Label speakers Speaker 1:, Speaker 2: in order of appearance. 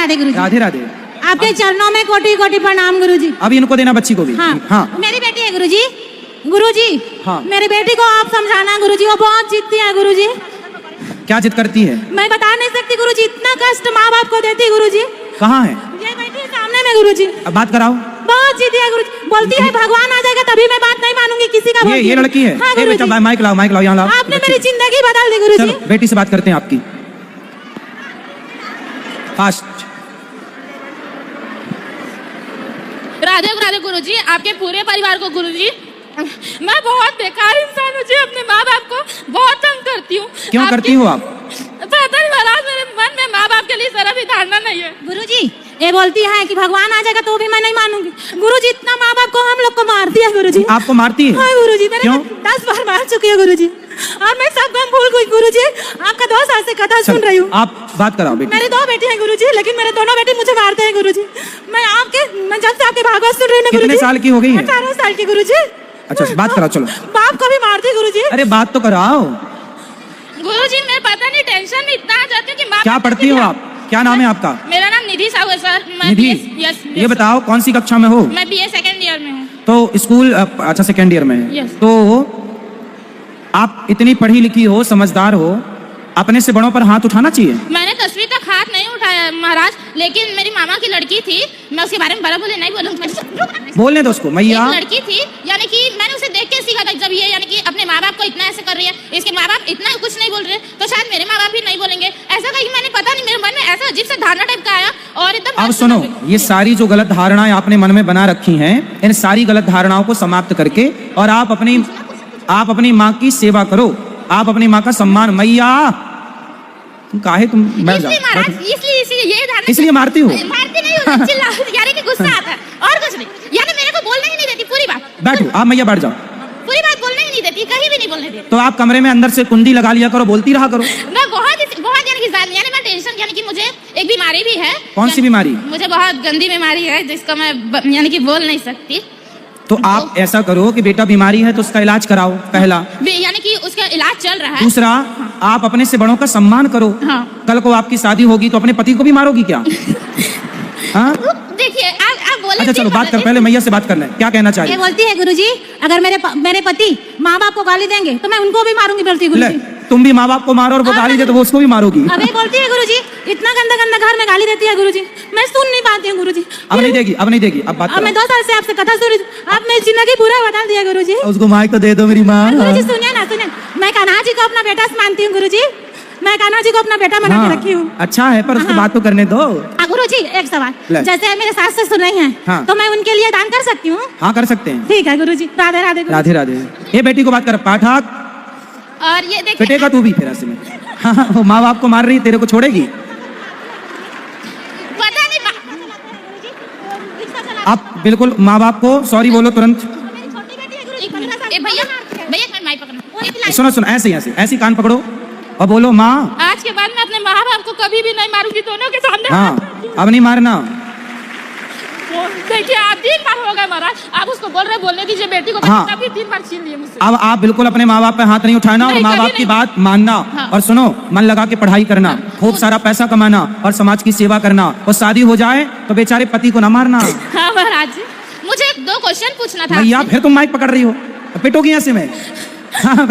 Speaker 1: राधे गुरुजी।
Speaker 2: राधे राधे।
Speaker 1: आपके चरणों में कोटि कोटि प्रणाम गुरुजी।
Speaker 2: अभी इनको देना बच्ची को भी।
Speaker 1: हाँ, मेरी बेटी है गुरुजी। गुरुजी
Speaker 2: हाँ,
Speaker 1: मेरी बेटी को आप समझाना गुरुजी, वो बहुत जिद्दी है गुरुजी।
Speaker 2: क्या जिद करती है?
Speaker 1: मैं बता नहीं सकती गुरुजी, इतना कष्ट माँ बाप को देती है गुरुजी।
Speaker 2: कहाँ है?
Speaker 1: ये बैठी है सामने में गुरुजी।
Speaker 2: अब बात कराओ।
Speaker 1: बहुत जिद्दी है गुरुजी, बोलती है भगवान आ जाएगा तभी मैं बात नहीं मानूंगी किसी का।
Speaker 2: ये लड़की है?
Speaker 1: हाँ,
Speaker 2: बेटा माइक लाओ, माइक लाओ, यहाँ लाओ।
Speaker 1: आपने मेरी जिंदगी बदल दी गुरुजी।
Speaker 2: बेटी से बात करते हैं आपकी। फास्ट।
Speaker 3: राधे राधे गुरुजी, आपके पूरे परिवार को गुरुजी। मैं बहुत बेकार इंसान हूँ जी, अपने माँ बाप को बहुत तंग करती हूँ।
Speaker 2: क्यों करती हो आप?
Speaker 3: पता नहीं महाराज, मेरे मन में माँ बाप के लिए जरा भी धारणा नहीं है।
Speaker 1: गुरुजी ये बोलती है कि भगवान आ जाएगा तो भी मैं नहीं मानूंगी। गुरुजी इतना माँ बाप को हम लोग को मारती है गुरुजी।
Speaker 2: आपको मारती है?
Speaker 1: हाँ गुरुजी, मैंने
Speaker 2: क्यों?
Speaker 1: 10 बार मार चुकी है गुरुजी, और मैं सब काम भूल गई गुरुजी। आपका 2 साल से कथा सुन रही हूँ।
Speaker 2: आप बात कराओ बेटी।
Speaker 1: मेरी 2 बेटी हैं गुरुजी, लेकिन मेरे दोनों बेटी मुझे मारते हैं गुरुजी। मैं जब से आपके भागवत सुन रही हूँ
Speaker 2: कितने साल की हो गई है?
Speaker 1: 18 साल की गुरुजी।
Speaker 2: अच्छा बात कराओ, चलो।
Speaker 1: बाप को भी मारती गुरुजी।
Speaker 2: अरे बात तो कराओ।
Speaker 3: गुरुजी मैं पता नहीं टेंशन में इतना आ जाती हूँ कि माँ
Speaker 2: क्या पढ़ती हो आप? क्या नाम है आपका?
Speaker 3: मेरा नाम निधि साहू है सर।
Speaker 2: निधि, ये बताओ कौन सी कक्षा में हो?
Speaker 3: मैं BA सेकंड ईयर में हूँ।
Speaker 2: तो स्कूल, अच्छा सेकेंड ईयर में है।
Speaker 3: Yes.
Speaker 2: तो आप इतनी पढ़ी लिखी हो, समझदार हो, अपने से बड़ों पर हाथ उठाना चाहिए।
Speaker 3: मैंने 10वीं तक हाथ नहीं उठाया महाराज, लेकिन मेरी मामा की लड़की थी, मैं उसके बारे में बड़ा बोले नहीं बोलूँगी।
Speaker 2: बोलने दो उसको। मैया
Speaker 3: एक लड़की थी, यानी कि मैंने उसे देख के सीखा था, जब ये यानी कि अपने माँ बाप को इतना ऐसे कर रही है, इसके माँ बाप इतना कुछ नहीं बोल रहे, तो शायद मेरे माँ बाप भी नहीं बोलेंगे। ऐसा कहीं मैंने पता नहीं, मेरे मन में ऐसा अजीब सा धारणा टाइप का आया और एकदम।
Speaker 2: अब सुनो, ये सारी जो गलत धारणाएं आपने मन में बना रखी हैं, इन सारी गलत धारणाओं को समाप्त करके और आप अपनी माँ की सेवा करो, आप अपनी माँ का सम्मान। मैया काहे तुम बैठ जाओ।
Speaker 3: इसलिए ये धारणा,
Speaker 2: इसलिए मारती हो?
Speaker 3: मारती नहीं हूँ, चिल्ला यानी कि गुस्सा आता है और कुछ नहीं, यानी मेरे को बोलने ही नहीं देती पूरी बात।
Speaker 2: बैठो आप मैया, बैठ जाओ।
Speaker 3: पूरी बात बोलने ही नहीं देती, कहीं भी नहीं बोलने देती।
Speaker 2: तो आप कमरे में अंदर से कुंडी लगा लिया करो, बोलती रहा करो।
Speaker 3: मैं बहुत यानी कि यानी मैं टेंशन, यानी कि मुझे एक बीमारी भी है।
Speaker 2: कौन सी बीमारी?
Speaker 3: मुझे बहुत गंदी बीमारी है जिसको मैं यानी कि बोल नहीं सकती।
Speaker 2: तो आप ऐसा करो कि बेटा बीमारी है तो उसका इलाज कराओ, पहला।
Speaker 3: यानी कि उसका इलाज चल रहा है।
Speaker 2: दूसरा, आप अपने से बड़ों का सम्मान करो।
Speaker 3: हाँ।
Speaker 2: कल को आपकी शादी होगी तो अपने पति को भी मारोगी क्या? हाँ?
Speaker 3: देखिए आप बोले।
Speaker 2: अच्छा चलो बात कर, पहले मैया से बात करना है, क्या कहना चाहिए?
Speaker 1: ये बोलती है गुरुजी, अगर मेरे पति माँ बाप को गाली देंगे तो मैं उनको भी मारूंगी बोलती है गुरुजी।
Speaker 2: तुम भी माँ बाप को मारो और वो गाली दे तो वो उसको भी मारोगी।
Speaker 1: अबे बोलती है गुरुजी, इतना गंदा गंदा घर में गाली देती है गुरुजी, मैं सुन नहीं पाती हूँ गुरुजी।
Speaker 2: अब नहीं देगी, अब नहीं देगी, अब बात
Speaker 1: अब मैं 2 साल से आपसे कथा सुन रही हूँ, आप मेरी जिंदगी पूरा बदल दिया गुरुजी।
Speaker 2: उसको माइक तो दे दो मेरी माँ।
Speaker 1: गुरुजी सुनिए ना, सुनिए, मैं कान्हा जी को अपना बेटा मानती हूँ गुरुजी, मैं कान्हा जी को अपना बेटा बना के रखी हूँ।
Speaker 2: अच्छा है, पर उसको बात तो करने दो।
Speaker 1: गुरुजी एक सवाल, जैसे मेरे सास से सुन रही हैं, तो मैं उनके लिए दान कर सकती हूँ?
Speaker 2: हाँ कर सकते हैं।
Speaker 1: ठीक है गुरुजी, राधे राधे।
Speaker 2: राधे राधे। ये बेटी को बात कर, पाठक।
Speaker 3: और ये देखिए,
Speaker 2: पिटेगा तू भी फिर ऐसे में। हाँ, वो माँ बाप को मार रही, तेरे को छोड़ेगी?
Speaker 3: पता नहीं।
Speaker 2: आप बिल्कुल माँ बाप को सॉरी बोलो तुरंत।
Speaker 3: भैया मैं माइक पकड़ना।
Speaker 2: सुनो ऐसे कान पकड़ो और बोलो माँ।
Speaker 3: आज के बाद मैं अपने माँ बाप को कभी भी नहीं मारूंगी, दोनों के सामने।
Speaker 2: हाँ अब नहीं मारना।
Speaker 3: देखिए आप 3 बार हो गए महाराज, आप उसको बोल रहे, बोलने दीजिए बेटी को।
Speaker 2: हाँ।
Speaker 3: कभी 3 बार छीन लिए मुझसे।
Speaker 2: अब आप बिल्कुल अपने माँ बाप पे हाथ नहीं उठाना और माँ बाप की बात मानना।
Speaker 3: हाँ।
Speaker 2: और सुनो, मन लगा के पढ़ाई करना, खूब सारा पैसा कमाना और समाज की सेवा करना, और शादी हो जाए तो बेचारे पति को ना मारना।
Speaker 3: हाँ महाराज जी, मुझे 2 क्वेश्चन पूछना था।
Speaker 2: भैया फिर तुम माइक पकड़ रही हो, पिटोगी ऐसे में। हाँ